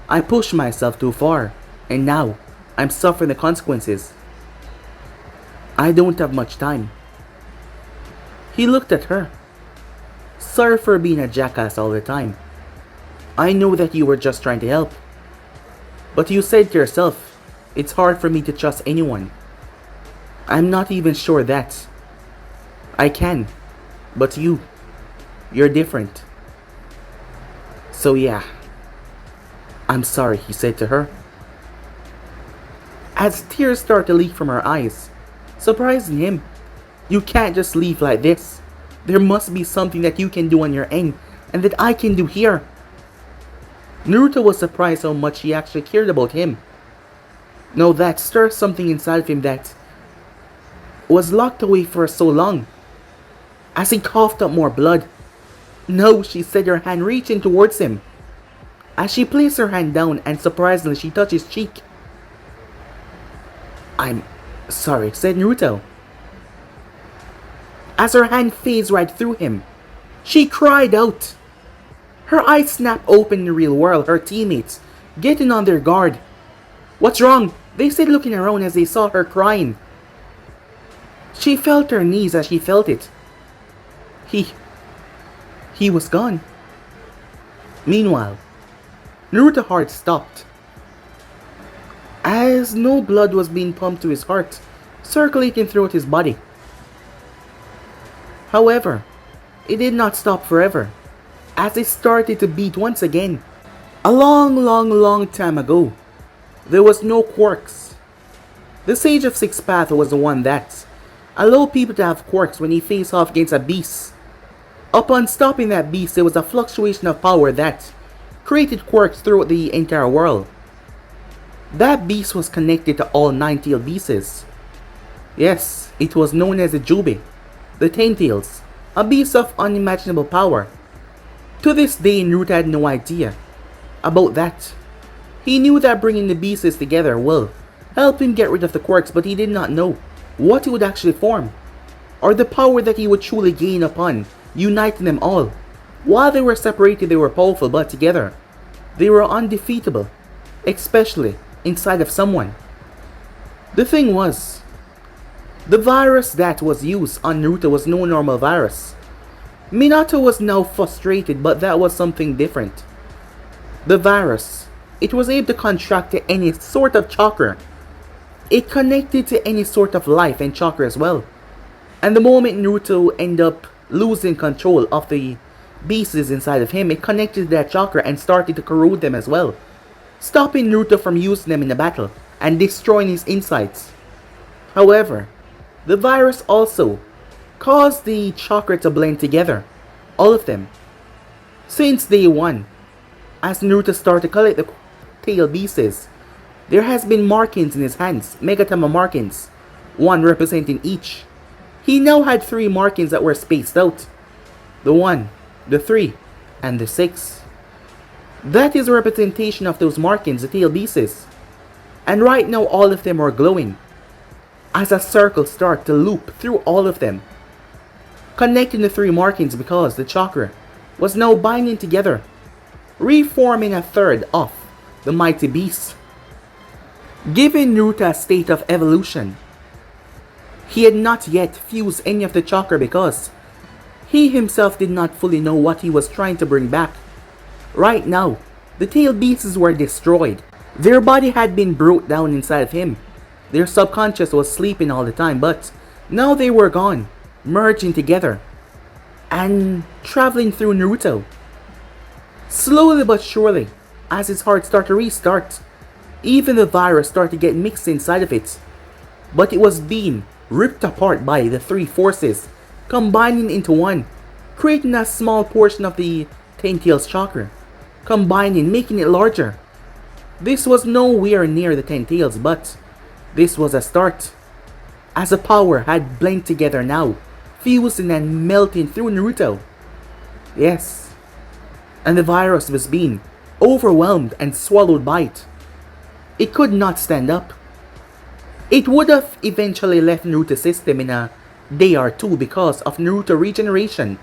I pushed myself too far, and now I'm suffering the consequences. I don't have much time." He looked at her. "Sorry for being a jackass all the time. I know that you were just trying to help. But you said to yourself, it's hard for me to trust anyone. I'm not even sure that I can, but you're different. So yeah, I'm sorry," he said to her. As tears started to leak from her eyes, surprising him. "You can't just leave like this. There must be something that you can do on your end, and that I can do here." Naruto was surprised how much she actually cared about him. Now that stirred something inside of him that was locked away for so long. As he coughed up more blood. "No," she said, her hand reaching towards him. As she placed her hand down and surprisingly she touched his cheek. "I'm sorry," said Naruto. As her hand phased right through him, she cried out. Her eyes snapped open in the real world, her teammates getting on their guard. "What's wrong?" they said, looking around as they saw her crying. She felt her knees as she felt it. He he was gone. Meanwhile, Naruto's heart stopped, as no blood was being pumped to his heart, circulating throughout his body. However, it did not stop forever, as it started to beat once again. A long time ago, there was no Quirks. The Sage of Six Paths was the one that allowed people to have quirks when he faced off against a beast. Upon stopping that beast, there was a fluctuation of power that created quirks throughout the entire world. That beast was connected to all nine-tailed beasts. Yes, it was known as the Jubi, the Ten-Tails, a beast of unimaginable power. To this day, Naruto had no idea about that. He knew that bringing the beasts together will help him get rid of the quirks, but he did not know what he would actually form, or the power that he would truly gain upon uniting them all. While they were separated, they were powerful, but together, they were undefeatable, especially inside of someone. The thing was, the virus that was used on Naruto was no normal virus. Minato was now frustrated, but that was something different. The virus, it was able to contract to any sort of chakra. It connected to any sort of life and chakra as well. And the moment Naruto ended up losing control of the beasts inside of him, it connected to that chakra and started to corrode them as well, stopping Naruto from using them in the battle and destroying his insides. However, the virus also caused the chakra to blend together, all of them. Since day one, as Naruto started to collect the tail beasts, there has been markings in his hands, Megatama markings, one representing each. He now had 3 markings that were spaced out. The 1, the 3, and the 6. That is a representation of those markings, the tail beasts. And right now all of them are glowing, as a circle starts to loop through all of them, connecting the 3 markings because the chakra was now binding together, reforming a third of the mighty beast. Giving Naruto a state of evolution, he had not yet fused any of the chakra because he himself did not fully know what he was trying to bring back. Right now, the tail beasts were destroyed. Their body had been brought down inside of him. Their subconscious was sleeping all the time, but now they were gone, merging together and traveling through Naruto. Slowly but surely, as his heart started to restart, even the virus started to get mixed inside of it. But it was being ripped apart by the 3 forces, combining into one, creating a small portion of the Ten-Tails chakra, combining, making it larger. This was nowhere near the Ten-Tails, but this was a start, as the power had blended together now, fusing and melting through Naruto. Yes, and the virus was being overwhelmed and swallowed by it. It could not stand up. It would have eventually left Naruto's system in a day or two because of Naruto regeneration.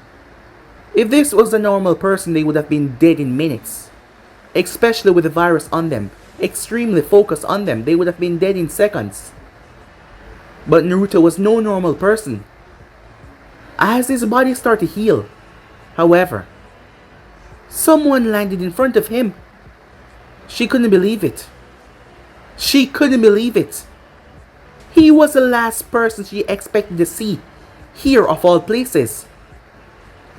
If this was a normal person, they would have been dead in minutes. Especially with the virus on them, extremely focused on them, they would have been dead in seconds. But Naruto was no normal person. As his body started to heal, however, someone landed in front of him. She couldn't believe it. She couldn't believe it. He was the last person she expected to see, here of all places.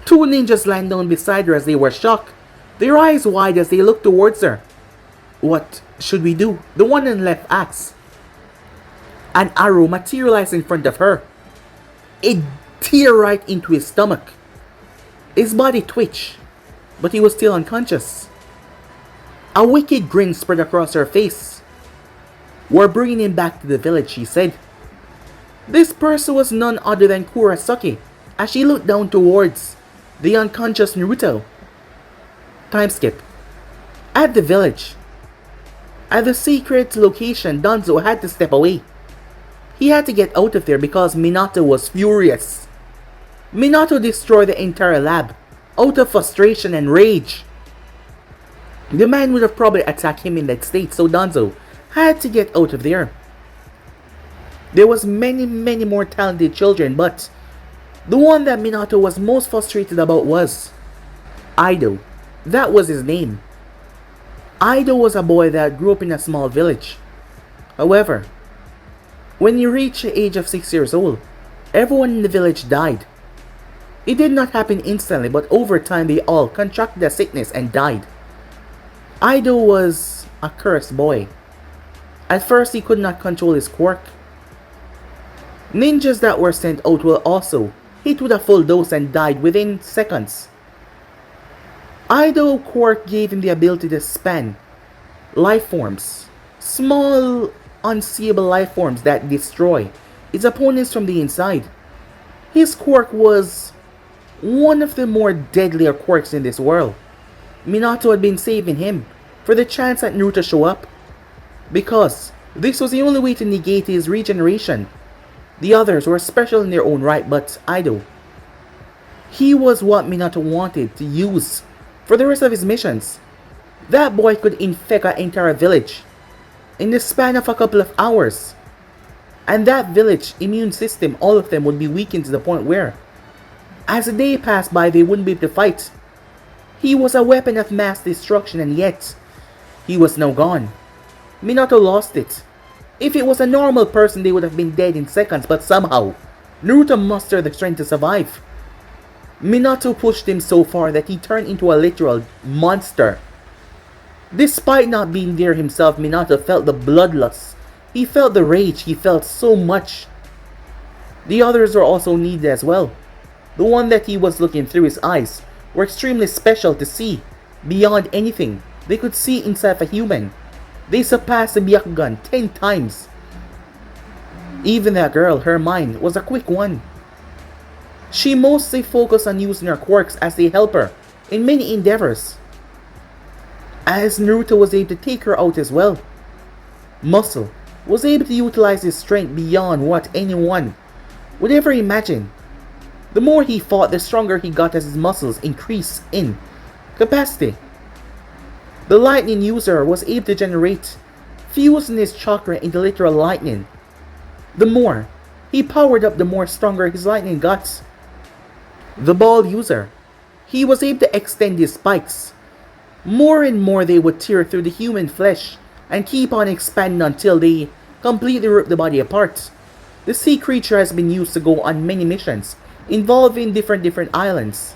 2 ninjas landed down beside her as they were shocked, their eyes wide as they looked towards her. What should we do? The one on the left asked. An arrow materialized in front of her. It tear right into his stomach. His body twitched, but he was still unconscious. A wicked grin spread across her face. "We're bringing him back to the village," she said. This person was none other than Kurosaki, as she looked down towards the unconscious Naruto. Time skip. At the village, at the secret location, Danzo had to step away. He had to get out of there because Minato was furious. Minato destroyed the entire lab, out of frustration and rage. The man would have probably attacked him in that state, so Danzo had to get out of there. There was many more talented children, but The one that Minato was most frustrated about was Ido. That was his name. Ido was a boy that grew up in a small village. However, when he reached the age of 6 years old, everyone in the village died. It did not happen instantly, but over time they all contracted a sickness and died. Ido was a cursed boy. At first he could not control his quirk. Ninjas that were sent out were also hit with a full dose and died within seconds. Ido quirk gave him the ability to span life forms, small unseeable life forms that destroy its opponents from the inside. His quirk was one of the more deadlier quirks in this world. Minato had been saving him for the chance that Naruto show up, because this was the only way to negate his regeneration. The others were special in their own right, but Ido, he was what Minato wanted to use for the rest of his missions. That boy could infect an entire village in the span of a couple of hours. And that village immune system, all of them would be weakened to the point where, as the day passed by, they wouldn't be able to fight. He was a weapon of mass destruction, and yet, he was now gone. Minato lost it. If it was a normal person, they would have been dead in seconds, but somehow, Naruto mustered the strength to survive. Minato pushed him so far that he turned into a literal monster. Despite not being there himself, Minato felt the bloodlust. He felt the rage. He felt so much. The others were also needed as well. The one that he was looking through his eyes were extremely special to see. Beyond anything they could see inside a human. They surpassed the Byakugan 10 times. Even that girl, her mind was a quick one. She mostly focused on using her quirks as a helper in many endeavors, as Naruto was able to take her out as well. Muscle was able to utilize his strength beyond what anyone would ever imagine. The more he fought, the stronger he got as his muscles increased in capacity. The lightning user was able to generate, fusing his chakra into literal lightning. The more he powered up, the more stronger his lightning got. The ball user, he was able to extend his spikes. More and more they would tear through the human flesh and keep on expanding until they completely rip the body apart. The sea creature has been used to go on many missions involving different islands.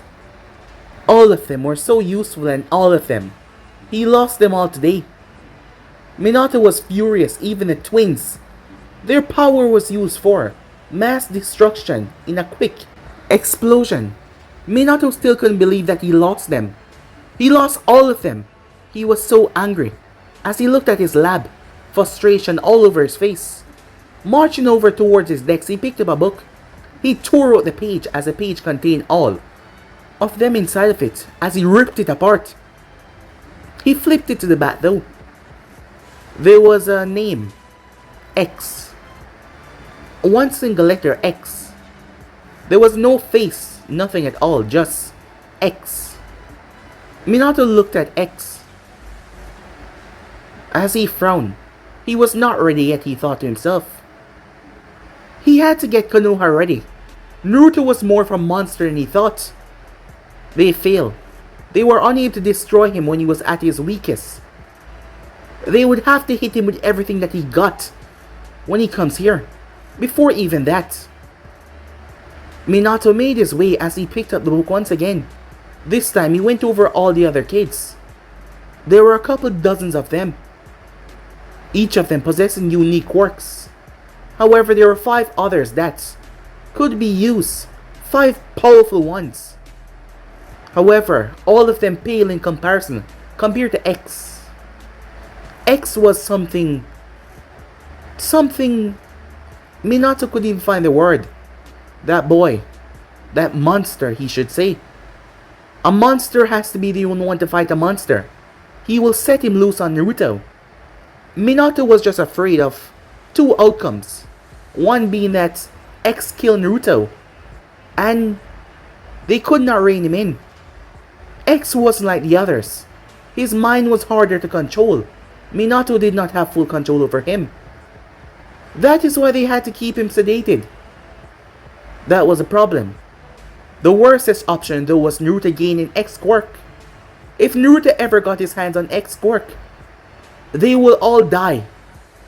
All of them were so useful, and all of them, he lost them all today. Minato was furious. Even the twins, their power was used for mass destruction in a quick explosion. Minato still couldn't believe that he lost them. He lost all of them. He was so angry as he looked at his lab, frustration all over his face. Marching over towards his desk, he picked up a book. He tore out the page, as the page contained all of them inside of it. As he ripped it apart, he flipped it to the back though. There was a name, X. One single letter, X. There was no face, nothing at all, just X. Minato looked at X. As he frowned, he was not ready yet, he thought to himself. He had to get Konoha ready. Naruto was more of a monster than he thought. They failed. They were unable to destroy him when he was at his weakest. They would have to hit him with everything that he got when he comes here. Before even that, Minato made his way as he picked up the book once again. This time he went over all the other kids. There were a couple dozens of them, each of them possessing unique quirks. However, there were 5 others that could be used, 5 powerful ones. However, all of them pale in comparison compared to X. X was something Minato couldn't even find the word. That boy, that monster, he should say. A monster has to be the only one to fight a monster. He will set him loose on Naruto. Minato was just afraid of 2 outcomes. One being that X killed Naruto, and they could not rein him in. X wasn't like the others. His mind was harder to control. Minato did not have full control over him. That is why they had to keep him sedated. That was a problem. The worstest option though was Naruto gaining X Quirk. If Naruto ever got his hands on X Quirk, they will all die.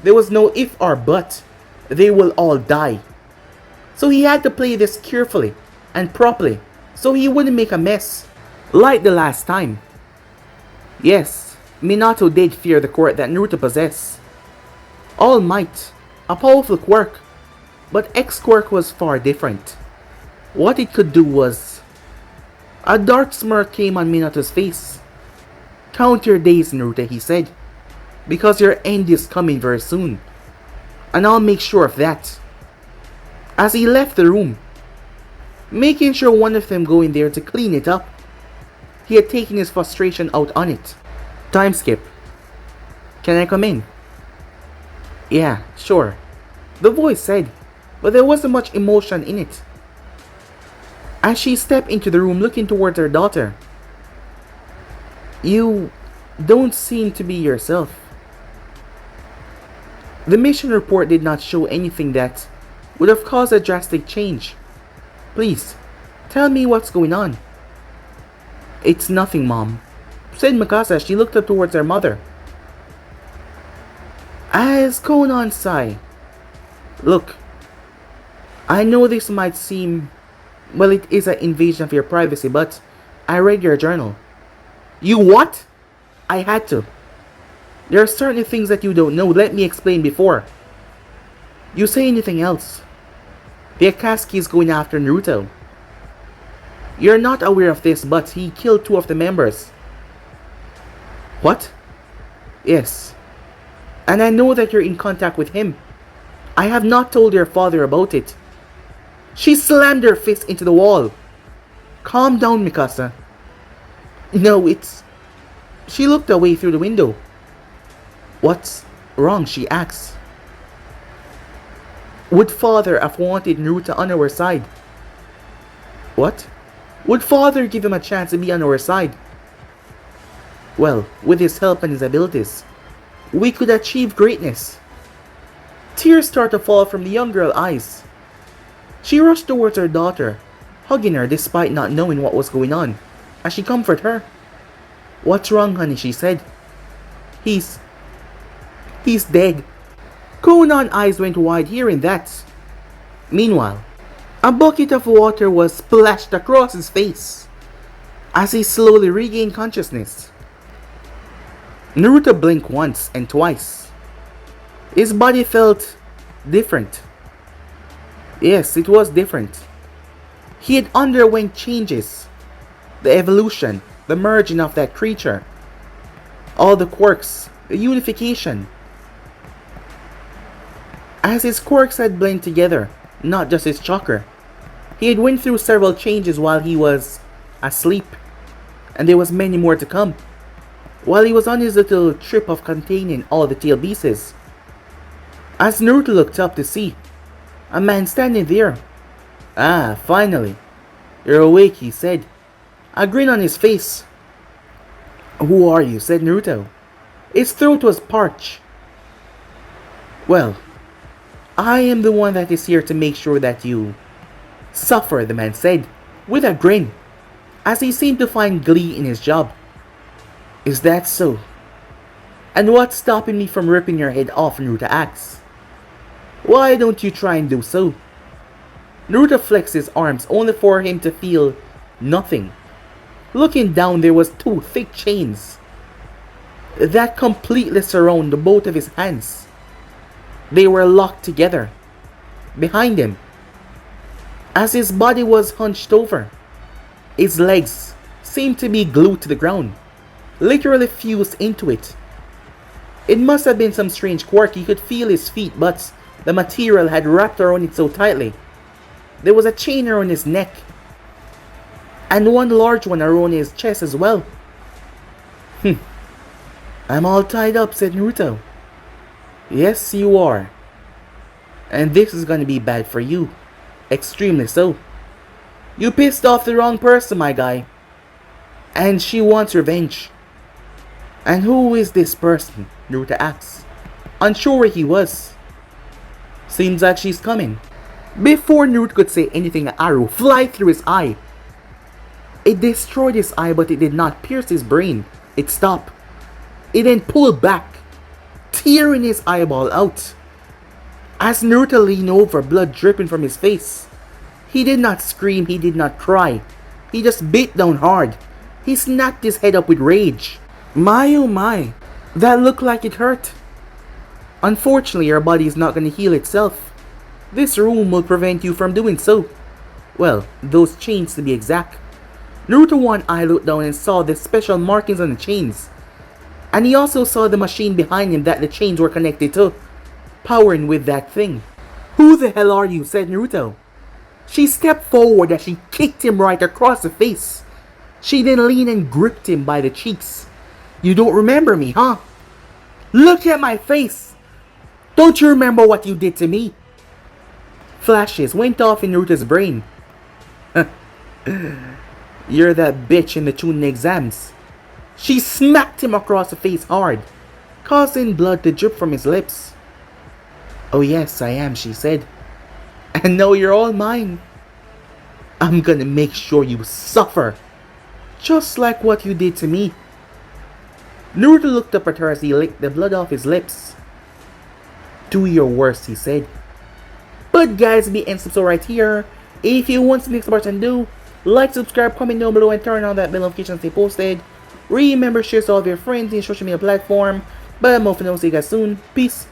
There was no if or but. They will all die. So he had to play this carefully and properly so he wouldn't make a mess. Like the last time. Yes, Minato did fear the quirk that Naruto possessed. All Might, a powerful quirk, but X Quirk was far different. What it could do was... A dark smirk came on Minato's face. Count your days, Naruto, he said, because your end is coming very soon, and I'll make sure of that. As he left the room, making sure one of them go in there to clean it up, he had taken his frustration out on it. Time skip. Can I come in? Yeah, sure, the voice said, but there wasn't much emotion in it. As she stepped into the room looking towards her daughter, you don't seem to be yourself. The mission report did not show anything that would have caused a drastic change. Please, tell me what's going on. It's nothing, Mom, said Mikasa as she looked up towards her mother. As Conan sighed, look, I know this might seem, well, it is an invasion of your privacy, but I read your journal. You what? I had to. There are certain things that you don't know. Let me explain before you say anything else. The Akatsuki is going after Naruto. You're not aware of this, but he killed 2 of the members. What? Yes. And I know that you're in contact with him. I have not told your father about it. She slammed her fist into the wall. Calm down, Mikasa. No, it's... She looked away through the window. What's wrong? She asked. Would father have wanted Naruto on our side? What? Would father give him a chance to be on our side? Well, with his help and his abilities, we could achieve greatness. Tears started to fall from the young girl's eyes. She rushed towards her daughter, hugging her despite not knowing what was going on, as she comforted her. What's wrong, honey? She said. He's dead. Conan's eyes went wide hearing that. Meanwhile, a bucket of water was splashed across his face as he slowly regained consciousness. Naruto blinked once and twice. His body felt different. Yes, it was different. He had underwent changes. The evolution, the merging of that creature. All the quirks, the unification. As his quirks had blended together, not just his chakra, he had went through several changes while he was asleep, and there was many more to come, while he was on his little trip of containing all the tail beasts. As Naruto looked up to see a man standing there. Ah, finally. You're awake, he said, a grin on his face. Who are you? Said Naruto. His throat was parched. Well, I am the one that is here to make sure that you suffer, the man said, with a grin, as he seemed to find glee in his job. Is that so? And what's stopping me from ripping your head off? Naruto asked. Why don't you try and do so? Naruto flexed his arms only for him to feel nothing. Looking down, there was 2 thick chains that completely surround the both of his hands. They were locked together behind him. As his body was hunched over, his legs seemed to be glued to the ground, literally fused into it. It must have been some strange quirk. He could feel his feet, but the material had wrapped around it so tightly. There was a chain around his neck, and one large one around his chest as well. I'm all tied up, said Naruto. Yes, you are. And this is gonna be bad for you. Extremely so. You pissed off the wrong person, my guy. And she wants revenge. And who is this person? Naruto asked, unsure where he was. Seems like she's coming. Before Naruto could say anything, an arrow flew through his eye, It destroyed his eye, but it did not pierce his brain. It stopped. It then pulled back, tearing his eyeball out. As Naruto leaned over, blood dripping from his face. He did not scream, he did not cry. He just bit down hard. He snapped his head up with rage. My oh my, that looked like it hurt. Unfortunately, your body is not going to heal itself. This room will prevent you from doing so. Well, those chains to be exact. Naruto one eye looked down and saw the special markings on the chains. And he also saw the machine behind him that the chains were connected to, powering with that thing. Who the hell are you? Said Naruto. She stepped forward as she kicked him right across the face. She then leaned and gripped him by the cheeks. You don't remember me, huh? Look at my face! Don't you remember what you did to me? Flashes went off in Naruto's brain. You're that bitch in the Chunin exams. She smacked him across the face hard, causing blood to drip from his lips. Oh yes, I am, she said. And now you're all mine. I'm gonna make sure you suffer, just like what you did to me. Naruto looked up at her as he licked the blood off his lips. Do your worst, he said. But guys, be and subscribe right here. If you want something to do, like, subscribe, comment down below, and turn on that bell notification to stay posted. Remember, share to all of your friends in social media platform. But I'm off and I'll see you guys soon. Peace.